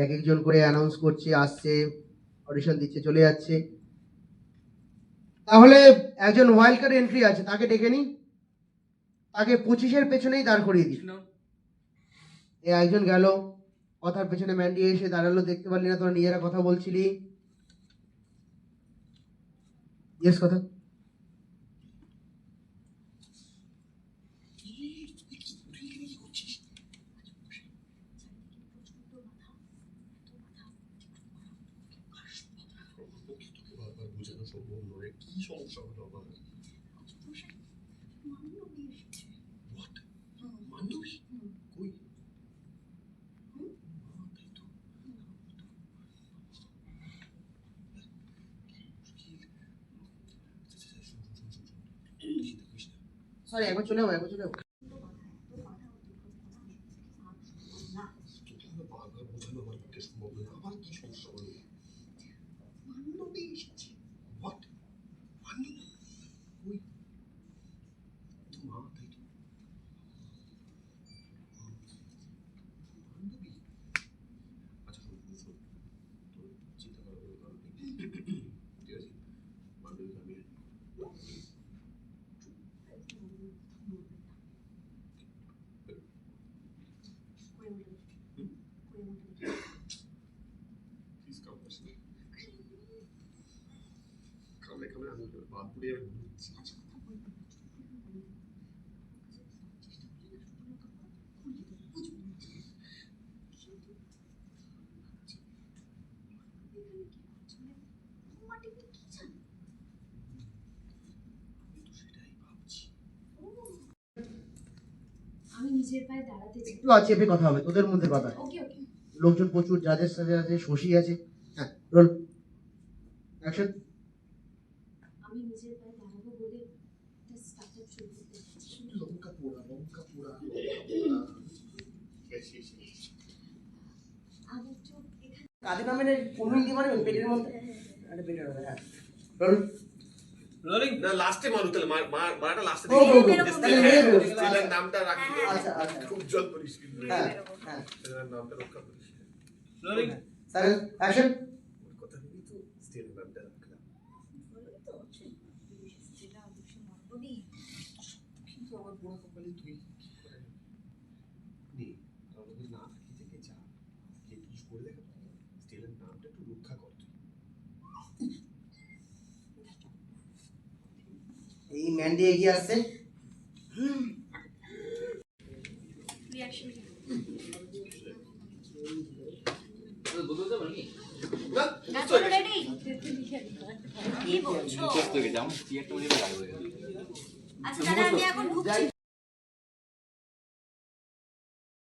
এক একজন করে অ্যানাউন্স করছে, আসছে, অডিশন দিচ্ছে, চলে যাচ্ছে। তাহলে একজন ওয়াইল্ড কার্ড এন্ট্রি আছে, তাকে ডেকে নিই, তাকে 25-এর পেছনেই দাঁড় করিয়ে দিই। একজন গেল, কথার পেছনে ম্যান্ডি এসে দাঁড়ালো, দেখতে পারলি না, তোরা নিজেরা কথা বলছিলি। ইয়েস, কথা। বোঝানো সম্ভব নয়, কি সমস্যা হলো আমার? মান্ডবী কই? সরি, একবার চলে যাবো, একবার চলে যাবো। বারবার বোঝানো আমার পক্ষে সম্ভব নয়, আবার কি সমস্যা হলো? মান্ডবী এসেছে। হোয়াট? মান্ডবী কই? তো মা, তাই তো। মান্ডবী, আচ্ছা শোন, তোর চিন্তা করার কোনো কারণ নেই, ঠিক আছে? মান্ডবীকে আমি কামড়ে আমি বাদ পড়ে যাবে মনে হচ্ছে। আমি নিজের পায়ে দাঁড়াতে চাই। একটু আছে, চেপে কথা হবে, তোদের মধ্যে কথা। ওকে ওকে। লোকজন প্রচুর, জাজের সাথে আছে, শশী আছে। হ্যাঁ, রোল অ্যাকশন। আমি নিজের পায়ে দাঁড়াবো বলে একটা স্টার্টআপ শুরু করতে চাইছি। লঙ্কা পোড়া। আমি একটু এখানে কাজে নামের কোন দিয়ে মানে পেটের মধ্যে, আরে পেটের মধ্যে। হ্যাঁ, রোল রোলিং। না, লাস্টে মারু, তাহলে মারাটা লাস্টে ও, ও, ও, তাহলে মেরে ফেলো। স্টিলের নামটা রাখি। আচ্ছা আচ্ছা, খুব জল করিস কিন্তু। হ্যাঁ হ্যাঁ, স্টিলের নামটা রক্ষা করিস। রোলিং। Sir action. ওর কথা ভেবেই তো স্টিলের নামটা রাখলাম। বলুন তো স্টেলা অবশ্যই মানবনি। কিন্তু আমার বড় কপালে তুই কি করে নে, আমাদের না থাকি থেকে যা গিয়ে কিছু করে দেখা, স্টিলের নামটা একটু রক্ষা কর তুই। এই ম্যান্ডি এগিয়ে আসছে। রিঅ্যাকশন না, রেডি কি বলছো? আচ্ছা দাদা আমি এখন ঢুকছি।